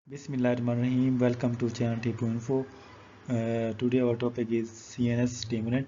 Bismillahirrahmanirrahim. Welcome to channel T2Info. Today our topic is CNS stimulant.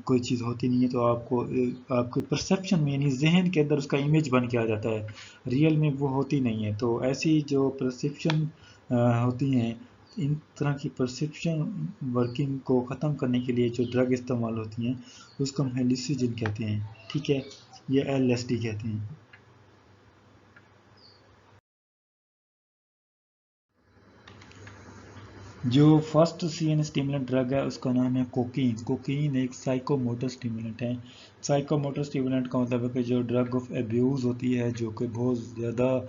کوئی چیز ہوتی نہیں ہے تو آپ کو آپ کے پرسیپشن میں یعنی ذہن کے اندر اس کا امیج بن کے آ جاتا ہے، ریئل میں وہ ہوتی نہیں ہے۔ تو ایسی جو پرسیپشن ہوتی ہیں، ان طرح کی پرسیپشن ورکنگ کو ختم کرنے کے لیے جو ڈرگ استعمال ہوتی ہیں اس کو ہم ہیلوسیجن کہتے ہیں، ٹھیک ہے، یہ LSD کہتے ہیں۔ جو فرسٹ سی این اسٹیمولنٹ ڈرگ ہے اس کا نام ہے کوکین۔ کوکین ایک سائیکو موٹر اسٹیمولنٹ ہے۔ سائیکو موٹر اسٹیمولنٹ کا مطلب ہے کہ جو ڈرگ آف ایبیوز ہوتی ہے، جو کہ بہت زیادہ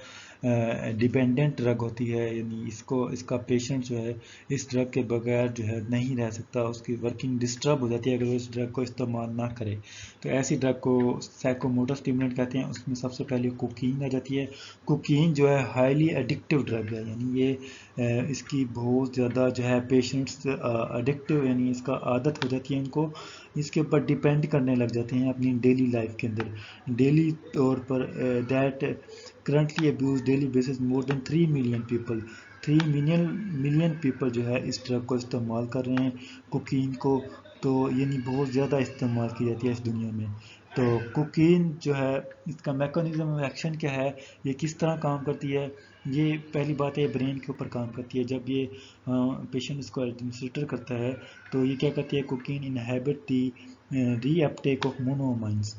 ڈیپینڈنٹ ڈرگ ہوتی ہے، یعنی اس کا پیشنٹ جو ہے اس ڈرگ کے بغیر جو ہے نہیں رہ سکتا، اس کی ورکنگ ڈسٹرب ہو جاتی ہے اگر وہ اس ڈرگ کو استعمال نہ کرے، تو ایسی ڈرگ کو سائیکو موٹر اسٹیمولنٹ کہتے ہیں۔ اس میں سب سے پہلے کوکین آ جاتی ہے۔ کوکین جو ہے ہائیلی ایڈکٹیو ڈرگ ہے، یعنی یہ اس کی بہت زیادہ جو ہے پیشنٹس ایڈکٹیو، یعنی اس کا عادت ہو جاتی ہے ان کو، اس کے اوپر ڈیپینڈ کرنے لگ جاتے ہیں اپنی ڈیلی لائف کے اندر، ڈیلی طور پر that currently abuse daily basis more than 3 million people, 3 million people جو ہے اس ڈرگ کو استعمال کر رہے ہیں کوکین کو، تو یعنی بہت زیادہ استعمال کی جاتی ہے اس دنیا میں۔ تو کوکین جو ہے اس کا میکانزم آف ایکشن کیا ہے، یہ کس طرح کام کرتی ہے، یہ پہلی بات ہے برین کے اوپر کام کرتی ہے۔ جب یہ پیشنٹ اس کو ایڈمنسٹریٹر کرتا ہے تو یہ کیا کرتی ہے، cocaine inhibit the reuptake of monoamines.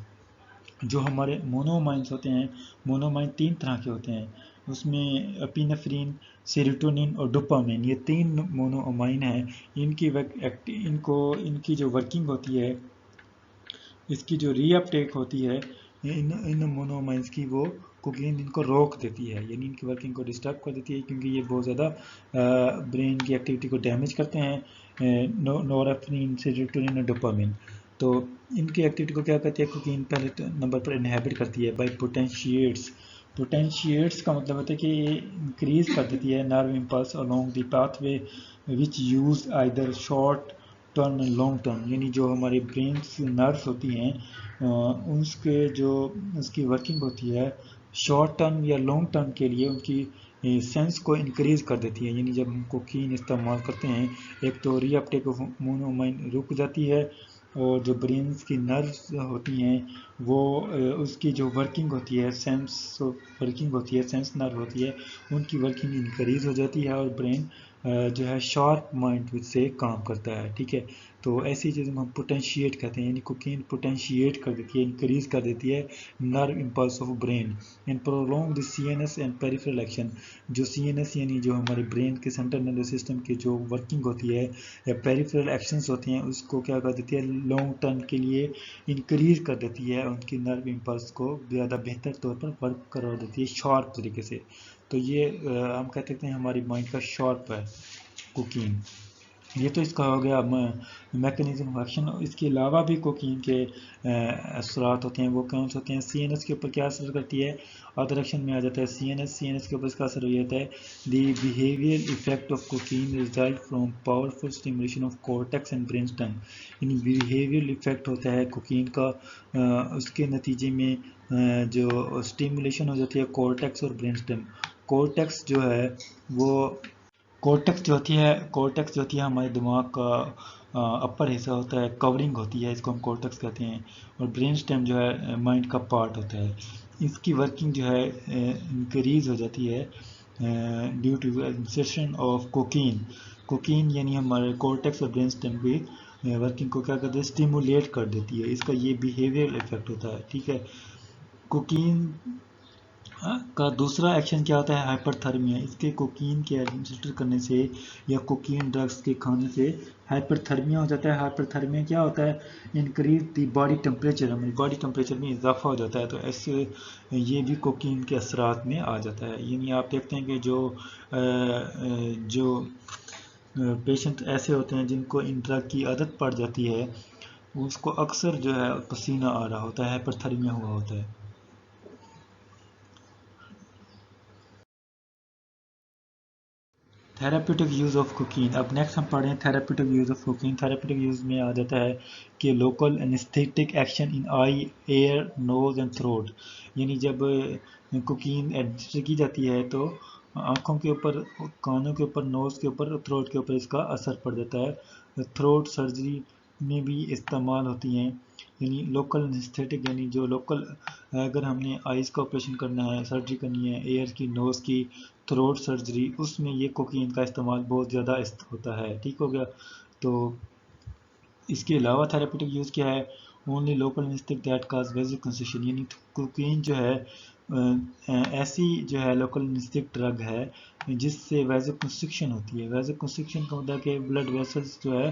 جو ہمارے مونومائنز ہوتے ہیں، مونومائن 3 طرح کے ہوتے ہیں، اس میں اپینفرین، سیروٹونین اور ڈوپامین، یہ 3 مونومائن ہیں۔ ان کی جو ورکنگ ہوتی ہے، اس کی جو ری اپٹیک ہوتی ہے ان مونومائنز کی، وہ کوکین ان کو روک دیتی ہے، یعنی ان کی ورکنگ کو ڈسٹرب کر دیتی ہے، کیونکہ یہ بہت زیادہ برین کی ایکٹیویٹی کو ڈیمیج کرتے ہیں، نورفرین، سیروٹونین اور ڈوپامین۔ تو ان کی ایکٹیویٹی کو کیا کرتی ہے کوکین، پہلے نمبر پر انہیبٹ کرتی ہے بائی پوٹینشیٹس۔ پوٹینشیٹس کا مطلب ہوتا ہے کہ یہ انکریز کر دیتی ہے nerve impulse along the path way which use either short term and long term, یعنی جو ہماری برینس نروس ہوتی ہیں اس کی ورکنگ ہوتی ہے شارٹ ٹرم یا لانگ ٹرم کے لیے، ان کی سینس کو انکریز کر دیتی ہے۔ یعنی جب ہم کوکین استعمال کرتے ہیں، ایک تو ری اپٹیک آف مونومائن رک جاتی ہے، اور جو برینس کی نروس ہوتی ہیں وہ اس کی جو ورکنگ ہوتی ہے، سینس ورکنگ ہوتی ہے، سینس نرو ہوتی ہے، ان کی ورکنگ انکریز ہو جاتی ہے، اور برین جو ہے شارپ مائنڈ سے کام کرتا ہے، ٹھیک ہے۔ تو ایسی چیزیں ہم پوٹینشیٹ کہتے ہیں، یعنی کوکین پوٹینشیٹ کر دیتی ہے، انکریز کر دیتی ہے nerve impulse of brain and prolong the C N S and peripheral action. جو سی این ایس یعنی جو ہمارے برین کے سینٹرل نروس سسٹم کی جو ورکنگ ہوتی ہے یا پیریفرل ایکشنز ہوتی ہیں، اس کو کیا کر دیتی ہے، لانگ ٹرم کے لیے انکریز کر دیتی ہے، ان کی نرو امپلس کو زیادہ بہتر طور پر ورک کروا دیتی ہے شارپ طریقے سے۔ تو یہ ہم کہہ سکتے ہیں ہماری مائنڈ کا شارپ ہے کوکین۔ یہ تو اس کا ہو گیا میکانزم آف ایکشن۔ اس کے علاوہ بھی کوکین کے اثرات ہوتے ہیں، وہ کون سے ہوتے ہیں، سی این ایس کے اوپر کیا اثر کرتی ہے، ادر ایکشن میں آ جاتا ہے سی این ایس کے اوپر اس کا اثر ہو جاتا ہے۔ The behaviour effect of cocaine result from powerful stimulation of cortex and brain stem, یعنی بیہیویئر افیکٹ ہوتا ہے کوکین کا، اس کے نتیجے میں جو اسٹیمولیشن ہو جاتی ہے کورٹیکس اور برین اسٹیم۔ کورٹیکس جو ہے وہ کورٹیکس جو ہوتی ہے ہمارے دماغ کا اپر حصہ ہوتا ہے، کورنگ ہوتی ہے، اس کو ہم کورٹیکس کہتے ہیں، اور برین اسٹیم جو ہے مائنڈ کا پارٹ ہوتا ہے۔ اس کی ورکنگ جو ہے انکریز ہو جاتی ہے due to insertion of cocaine. Cocaine یعنی ہمارے کورٹیکس اور برین اسٹیم کی ورکنگ کو کیا کرتے ہیں، اسٹیمولیٹ کر دیتی ہے، اس کا یہ بیہیویئر افیکٹ ہوتا ہے، ٹھیک ہے۔ کوکین کا دوسرا ایکشن کیا ہوتا ہے، ہائپر تھرمیا۔ اس کے کوکین کے ایڈمنسٹریٹ کرنے سے یا کوکین ڈرگس کے کھانے سے ہائپر تھرمیا ہو جاتا ہے۔ ہائپر تھرمیا کیا ہوتا ہے، انکریز دی باڈی ٹمپریچر، ہماری باڈی ٹمپریچر میں اضافہ ہو جاتا ہے، تو ایسے یہ بھی کوکین کے اثرات میں آ جاتا ہے۔ یعنی آپ دیکھتے ہیں کہ جو پیشنٹ ایسے ہوتے ہیں جن کو ان ڈرگ کی عادت پڑ جاتی ہے، اس کو اکثر جو ہے پسینہ آ رہا ہوتا ہے، ہائپر تھرمیا ہوا ہوتا ہے۔ Therapeutic use of cocaine. اب نیکسٹ ہم پڑھ رہے ہیں therapeutic use of cocaine. Therapeutic use میں آ جاتا ہے کہ local anaesthetic action in eye, ear, nose and throat, یعنی جب کوکین ایڈمنسٹر کی جاتی ہے تو آنکھوں کے اوپر، کانوں کے اوپر، نوز کے اوپر، تھروٹ کے اوپر اس کا اثر پڑ جاتا ہے۔ تھروٹ سرجری میں بھی استعمال ہوتی ہیں، یعنی لوکل انستھیٹک، یعنی جو لوکل، اگر ہم نے آئز کا آپریشن کرنا ہے، سرجری کرنی ہے، ایئر کی، نوز کی، تھروٹ سرجری، اس میں یہ کوکین کا استعمال بہت زیادہ ہوتا ہے، ٹھیک ہو گیا۔ تو اس کے علاوہ تھراپیوٹک یوز کیا ہے؟ Only local anaesthetic that cause vasoconstriction, یعنی کوکین جو ہے ایسی جو ہے لوکل انستھیٹک ڈرگ ہے جس سے ویزو کنسٹرکشن ہوتی ہے۔ ویزو کنسٹرکشن کا مطلب کہ بلڈ ویسلز جو ہے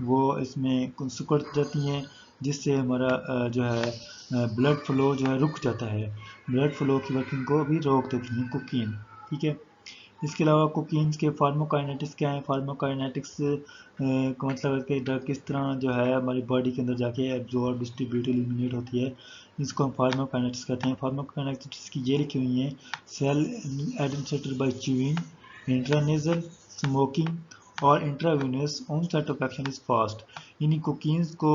وہ اس میں سکڑ جاتی ہیں، جس سے ہمارا جو ہے بلڈ فلو جو ہے رک جاتا ہے، بلڈ فلو کی ورکنگ کو بھی روک دیتی ہیں کوکین، ٹھیک ہے۔ اس کے علاوہ کوکینز کے فارموکائنیٹکس کیا ہیں؟ فارموکائنیٹکس کا مطلب ہے کہ ڈرگ کس طرح جو ہے ہماری باڈی کے اندر جا کے ایبزورب، ڈسٹریبیوٹ، ایلیمینیٹ ہوتی ہے، اس کو ہم فارموکائنیٹکس کہتے ہیں۔ فارموکائنیٹکس کی یہ لکھی ہوئی ہیں: سیل ایڈمنسٹریٹڈ بائی چیونگ، انٹرانیزل، اسموکنگ اور انٹراوینوس onset of action is fast، یعنی کوکینز کو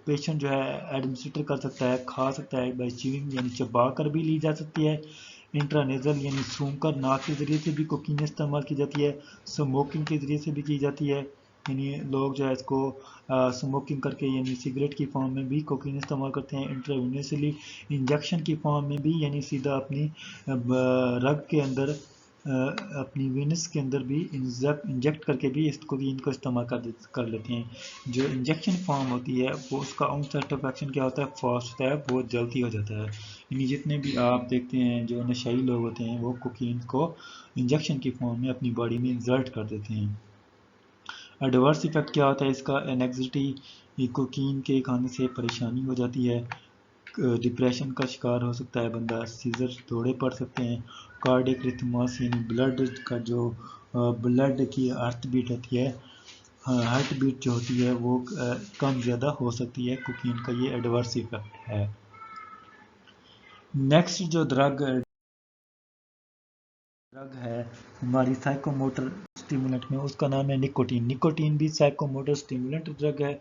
پیشنٹ جو ہے ایڈمنسٹریٹ کر سکتا ہے، کھا سکتا ہے بائی چیونگ، یعنی چبا کر بھی لی جا سکتی ہے، انٹرانیزل یعنی سونگ کر، ناک کے ذریعے سے بھی کوکین استعمال کی جاتی ہے، اسموکنگ کے ذریعے سے بھی کی جاتی ہے، یعنی لوگ جو ہے اس کو اسموکنگ کر کے یعنی سگریٹ کی فارم میں بھی کوکین استعمال کرتے ہیں، انٹراوینوسلی انجیکشن کی فارم میں بھی، یعنی سیدھا اپنی رگ کے اندر، اپنی وینس کے اندر بھی انجیکٹ کر کے بھی اس کوکین کو استعمال کر لیتے ہیں۔ جو انجیکشن فارم ہوتی ہے وہ اس کا onset of action کیا ہوتا ہے؟ فاسٹ ہوتا ہے، بہت جلدی ہو جاتا ہے، یعنی جتنے بھی آپ دیکھتے ہیں جو نشائی لوگ ہوتے ہیں وہ کوکین کو انجیکشن کی فارم میں اپنی باڈی میں انسرٹ کر دیتے ہیں۔ ایڈورس ایفیکٹ کیا ہوتا ہے اس کا؟ اینگزائٹی، کوکین کے کھانے سے پریشانی ہو جاتی ہے، ڈپریشن کا شکار ہو سکتا ہے بندہ، سیزر دوڑے پڑ سکتے ہیں، کارڈیک ریتھماس یعنی بلڈ کا جو بلڈ کی ہارٹ بیٹ ہوتی ہے، ہارٹ بیٹ جو ہوتی ہے وہ کم زیادہ ہو سکتی ہے، کوکین کا یہ ایڈورس ایفیکٹ ہے۔ نیکسٹ جو ڈرگ ہے ہماری سائیکو موٹر اسٹیمولنٹ میں، اس کا نام ہے نکوٹین۔ نکوٹین بھی سائیکو موٹر اسٹیمولنٹ ڈرگ ہے،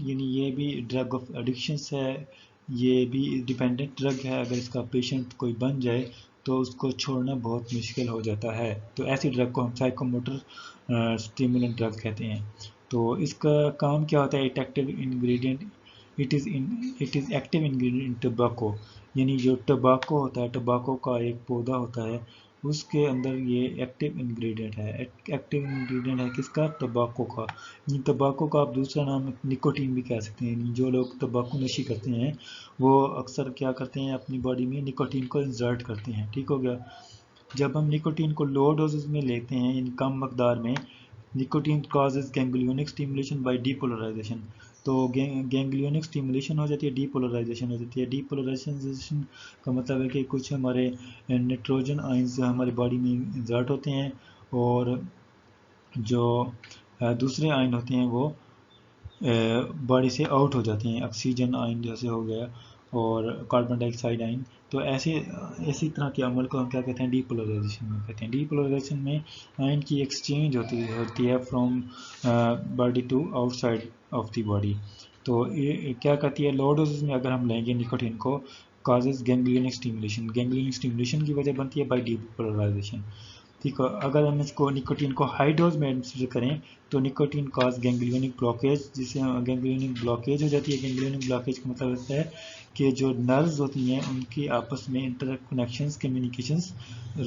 یعنی یہ بھی ڈرگ آف ایڈکشنس ہے، یہ بھی ڈیپینڈنٹ ڈرگ ہے، اگر اس کا پیشنٹ کوئی بن جائے تو اس کو چھوڑنا بہت مشکل ہو جاتا ہے، تو ایسی ڈرگ کو ہم سائیکو موٹر اسٹیمولنٹ ڈرگ کہتے ہیں۔ تو اس کا کام کیا ہوتا ہے؟ Active ingredient, it is active ingredient in tobacco, یعنی جو ٹباکو ہوتا ہے، ٹباکو کا ایک پودا ہوتا ہے، اس کے اندر یہ ایکٹیو انگریڈینٹ ہے۔ ایکٹیو انگریڈینٹ ہے کس کا؟ ٹباکو کا۔ ٹباکو کا آپ دوسرا نام نکوٹین بھی کہہ سکتے ہیں، جو لوگ ٹباکو نوشی کرتے ہیں وہ اکثر کیا کرتے ہیں؟ اپنی باڈی میں نکوٹین کو انسرٹ کرتے ہیں، ٹھیک ہو گیا۔ جب ہم نکوٹین کو لو ڈوزز میں لیتے ہیں، یعنی کم مقدار میں، nicotine causes ganglionic stimulation by depolarisation, تو گینگلیونک اسٹیمولیشن ہو جاتی ہے، ڈی پولرائزیشن ہو جاتی ہے۔ ڈی پولرائزیشن کا مطلب ہے کہ کچھ ہمارے نائٹروجن آئنز ہماری باڈی میں انسرٹ ہوتے ہیں، اور جو دوسرے آئن ہوتے ہیں وہ باڈی سے آؤٹ ہو جاتے ہیں، آکسیجن آئن جیسے ہو گیا اور کاربن ڈائی آکسائڈ آئن، تو ایسی طرح کے عمل کو ہم کیا کہتے ہیں؟ ڈی پولرائزیشن میں کہتے ہیں۔ ڈی پولرائزیشن میں آئن کی ایکسچینج ہوتی ہے from body to outside of the body, تو یہ کیا کہتی ہے؟ لو ڈوزز میں اگر ہم لیں گے نکوٹین کو، کازز گینگلینک اسٹیمولیشن، گینگلینک اسٹیمولیشن کی وجہ بنتی ہے بائی ڈی پولرائزیشن، ٹھیک ہے۔ اگر ہم اس کو نکوٹین کو ہائی ڈوز میں ایڈمنسٹر کریں تو نکوٹین کاز گینگلینک بلاکیج، جسے گینگلینک بلاکیج ہو جاتی ہے۔ گینگلینک بلاکیج کا مطلب ہوتا ہے کہ جو نروز ہوتی ہیں ان کی آپس میں انٹر کنیکشنز، کمیونیکیشنز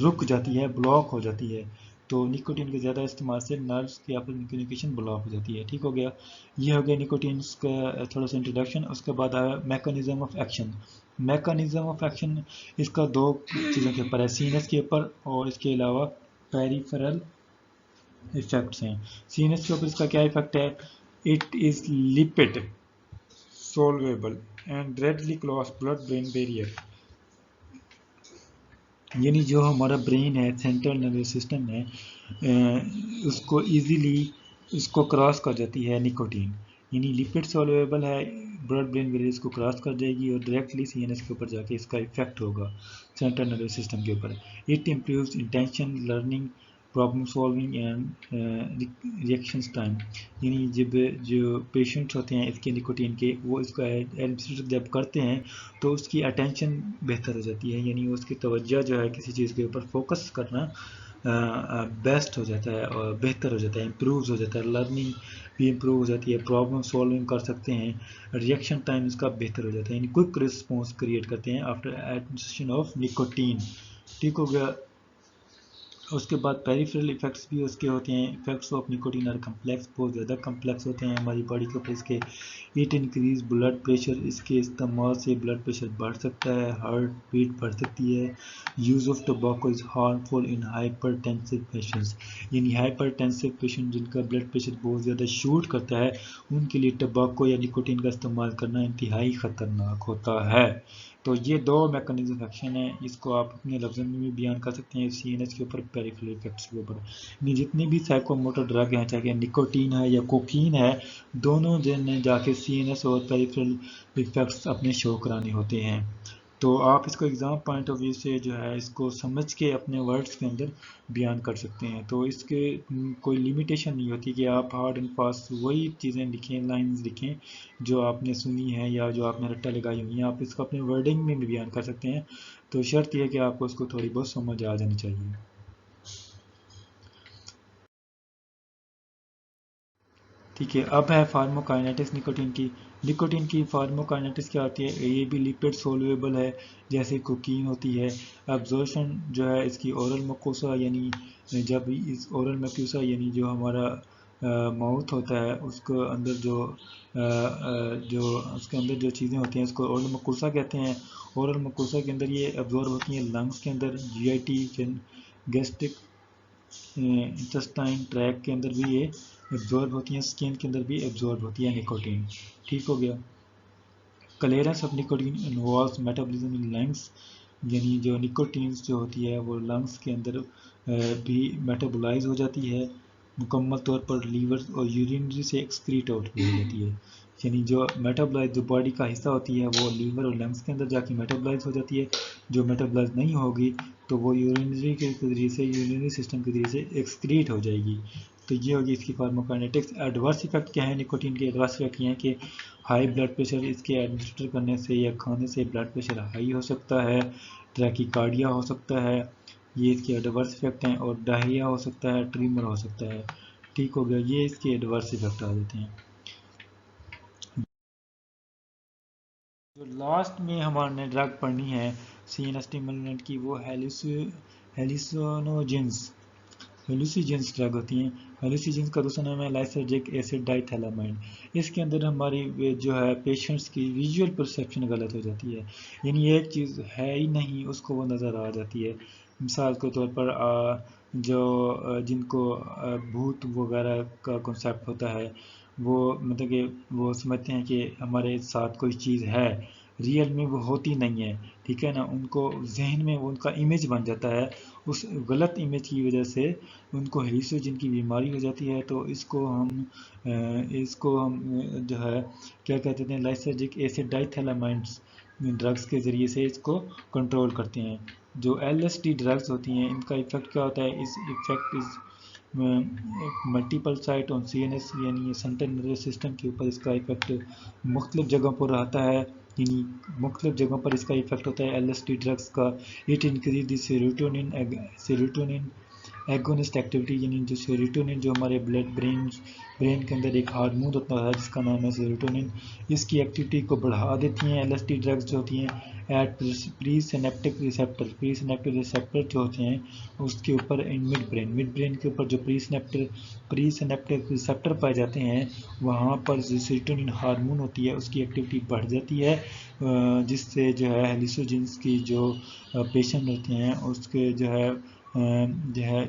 رک جاتی ہے، بلاک ہو جاتی ہے، تو نکوٹین کے زیادہ استعمال سے نروز کی آپس میں کمیونیکیشن بلاک ہو جاتی ہے، ٹھیک ہو گیا۔ یہ ہو گیا نکوٹینس کا تھوڑا سا انٹروڈکشن۔ اس کے بعد آیا mechanism of action. Mechanism of action اس کا دو چیزوں کے اوپر ہے، سینس کے اوپر اور اس کے علاوہ پیریفرل ایفیکٹس ہیں۔ سینس کے اوپر اس کا کیا ایفیکٹ ہے؟ It is lipid soluble and readily cross blood brain barrier, یعنی جو ہمارا برین ہے، سینٹرل نروس سسٹم ہے، اس کو ایزیلی اس کو کراس کر جاتی ہے نکوٹین، یعنی لپڈ سولویبل ہے، بلڈ برین بیریئر کو کراس کر جائے گی اور ڈائریکٹلی سی این ایس کے اوپر جا کے اس کا ایفیکٹ ہوگا سینٹرل نروس سسٹم کے اوپر۔ It improves intention, learning, problem solving and reactions time, یعنی جو پیشنٹس ہوتے ہیں اس کے نکوٹین کے، وہ اس کو ایڈمنسٹر جب کرتے ہیں تو اس کی اٹینشن بہتر ہو جاتی ہے، یعنی اس کی توجہ جو ہے کسی چیز کے اوپر فوکس کرنا بیسٹ ہو جاتا ہے اور بہتر ہو جاتا ہے، امپروو ہو جاتا ہے، لرننگ بھی امپروو ہو جاتی ہے، پرابلم سولونگ کر سکتے ہیں، ریئیکشن ٹائم اس کا بہتر ہو جاتا ہے، یعنی کوئک رسپانس کریٹ کرتے ہیں آفٹر ایڈمنسٹریشن آف نکوٹین. ٹھیک ہو گیا. اس کے بعد پیریفرل ایفیکٹس بھی اس کے ہوتے ہیں. Effects of nicotine are complex, بہت زیادہ کمپلیکس ہوتے ہیں ہماری باڈی کے اوپر. اس کے ایٹ انکریز بلڈ پریشر، اس کے استعمال سے بلڈ پریشر بڑھ سکتا ہے، ہارٹ بیٹ بڑھ سکتی ہے. Use of tobacco is harmful in hypertensive patients, یعنی ہائپر ٹینسو پیشنٹ جن کا بلڈ پریشر بہت زیادہ شوٹ کرتا ہے ان کے لیے ٹباکو یا نکوٹین کا استعمال کرنا انتہائی خطرناک ہوتا ہے. تو یہ دو میکانزم آف ایکشن ہیں، اس کو آپ اپنے لفظوں میں بھی بیان کر سکتے ہیں سی این ایس کے اوپر، پیریفرل ایفیکٹس کے اوپر. جتنی بھی سائیکو موٹر ڈرگ ہیں، چاہے نکوٹین ہے یا کوکین ہے، دونوں نے جا کے سی این ایس اور پیریفرل ایفیکٹس اپنے شو کرانے ہوتے ہیں. تو آپ اس کو ایگزام پوائنٹ آف ویو سے جو ہے اس کو سمجھ کے اپنے ورڈز کے اندر بیان کر سکتے ہیں. تو اس کے کوئی لیمیٹیشن نہیں ہوتی کہ آپ ہارڈ اینڈ فاسٹ وہی چیزیں لکھیں، لائنز لکھیں جو آپ نے سنی ہیں یا جو آپ نے رٹا لگائی ہوئی ہیں، آپ اس کو اپنے ورڈنگ میں بھی بیان کر سکتے ہیں. تو شرط یہ ہے کہ آپ کو اس کو تھوڑی بہت سمجھ آ جانی چاہیے. ٹھیک ہے. اب ہے فارموکائنیٹکس نکوٹین کی. نکوٹین کی فارموکائنیٹکس کیا ہوتی ہے؟ یہ بھی لیپڈ سولویبل ہے جیسے کوکین ہوتی ہے. ابزورپشن جو ہے اس کی اورل مکوسا، یعنی جب اس اورل مکوسا یعنی جو ہمارا ماؤتھ ہوتا ہے اس کو اندر جو اس کے اندر جو چیزیں ہوتی ہیں اس کو اورل مکوسا کہتے ہیں. اورل مکوسا کے اندر یہ ابزورب ہوتی ہیں لنگس کے اندر، G I T, gastric intestine tract کے اندر بھی یہ ایبزورب ہوتی ہیں، اسکن کے اندر بھی ایبزورب ہوتی ہے نکوٹین. ٹھیک ہو گیا. Clearance of nicotine involves metabolism in lungs, یعنی جو نکوٹینز جو ہوتی ہے وہ لنگس کے اندر بھی میٹابولائز ہو جاتی ہے، مکمل طور پر لیور اور یورینری سے ایکسکریٹ آؤٹ ہو جاتی ہے. یعنی جو میٹابولائز جو باڈی کا حصہ ہوتی ہے وہ لیور اور لنگس کے اندر جا کے میٹابولائز ہو جاتی ہے. جو میٹابولائز نہیں ہوگی تو وہ یورینری کے ذریعے سے، یورینری سسٹم کے ذریعے سے ایکسکریٹ ہو جائے گی. تو یہ ہوگی اس کی فارموکائنیٹکس. ایڈورس ایفیکٹ کیا ہے نکوٹین کے؟ ایڈورس ایفیکٹ یہ ہیں کہ ہائی بلڈ پریشر، اس کے ایڈمنسٹر کرنے سے یا کھانے سے بلڈ پریشر ہائی ہو سکتا ہے، ٹریکیکارڈیا ہو سکتا ہے، یہ اس کے ایڈورس ایفیکٹ ہیں، اور ڈائریا ہو سکتا ہے، ٹریمر ہو سکتا ہے. ٹھیک ہو گیا. یہ اس کے ایڈورس ایفیکٹ آ جاتے ہیں. جو لاسٹ میں ہمارے نے ڈرگ پڑھنی ہے سی این اسٹیمولنٹ کی، وہ ہیلوسینوجنز ڈرگ ہوتی ہیں. ہیلوسینوجنز کا دوسرا نام ہے لائسرجک ایسڈ ڈائی تھیلامائن. اس کے اندر ہماری جو ہے پیشنٹس کی ویژول پرسیپشن غلط ہو جاتی ہے، یعنی ایک چیز ہے ہی نہیں اس کو وہ نظر آ جاتی ہے. مثال کے طور پر جو جن کو بھوت وغیرہ کا کنسیپٹ ہوتا ہے، وہ مطلب کہ وہ سمجھتے ہیں کہ ہمارے ساتھ کوئی چیز ہے، ریئل میں وہ ہوتی نہیں ہے. ٹھیک ہے نا. ان کو ذہن میں ان کا امیج بن جاتا ہے، اس غلط امیج کی وجہ سے ان کو ہیلوسینوجن کی بیماری ہو جاتی ہے. تو اس کو ہم جو ہے کیا کہتے ہیں، لائسرجک ایسڈ ڈائی تھیلامائنس ڈرگس کے ذریعے سے اس کو کنٹرول کرتے ہیں. جو ایل ایس ڈی ڈرگس ہوتی ہیں ان کا ایفیکٹ کیا ہوتا ہے؟ اس effect multiple site on C N S, یعنی سینٹرل نروس سسٹم کے اوپر اس کا ایفیکٹ مختلف جگہوں پر رہتا ہے، یعنی مختلف جگہوں پر اس کا ایفیکٹ ہوتا ہے ایل ایس ڈی ڈرگس کا. It increase the serotonin agonist activity, یعنی جو سیروٹونین جو ہمارے برین کے اندر ایک ہارمون ہوتا ہے جس کا نام ہے سیروٹونین، اس کی ایکٹیویٹی کو بڑھا دیتی ہیں ایل ایس ڈی ڈرگس جو ہوتی ہیں. ایٹ پری سینیپٹک ریسیپٹر جو ہوتے ہیں اس کے اوپر مڈ برین کے اوپر جو پری سینیپٹک ریسیپٹر پائے جاتے ہیں، وہاں پر جو سیروٹونین ہارمون ہوتی ہے اس کی ایکٹیویٹی بڑھ جاتی ہے، جس سے جو ہے ہیلوسینوجنس کی جو پیشنٹ ہوتے ہیں اس کے جو ہے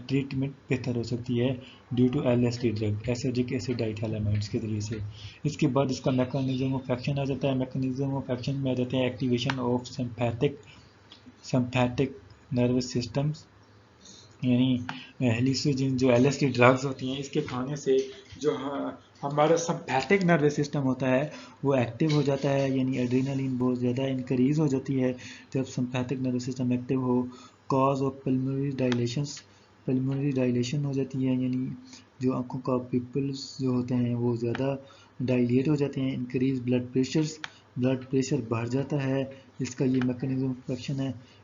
ٹریٹمنٹ بہتر ہو سکتی ہے due to L S D drug, lysergic acid diethylamines کے ذریعے سے. اس کے بعد اس کا میکانزم آف ایکشن آ جاتا ہے. میکانزم آف ایکشن میں آ جاتے ہیں ایکٹیویشن آف سمپیتھک نروس سسٹمز، یعنی ہیلوسینوجن جو ایل ایس ڈی ڈرگز ہوتی ہیں اس کے کھانے سے جو ہمارا سمپیتھک نروس سسٹم ہوتا ہے وہ ایکٹیو ہو جاتا ہے، یعنی ایڈرینالین بہت زیادہ انکریز ہو جاتی ہے جب سمپیتھک نروس سسٹم ایکٹیو ہو. کاز آف پلمونری ڈائلیشن ہو جاتی ہے، یعنی جو آنکھوں کا پیپلز جو ہوتے ہیں وہ زیادہ ڈائلیٹ ہو جاتے ہیں. انکریز بلڈ پریشر بڑھ جاتا ہے، اس کا یہ میکانزم آف ایکشن ہے.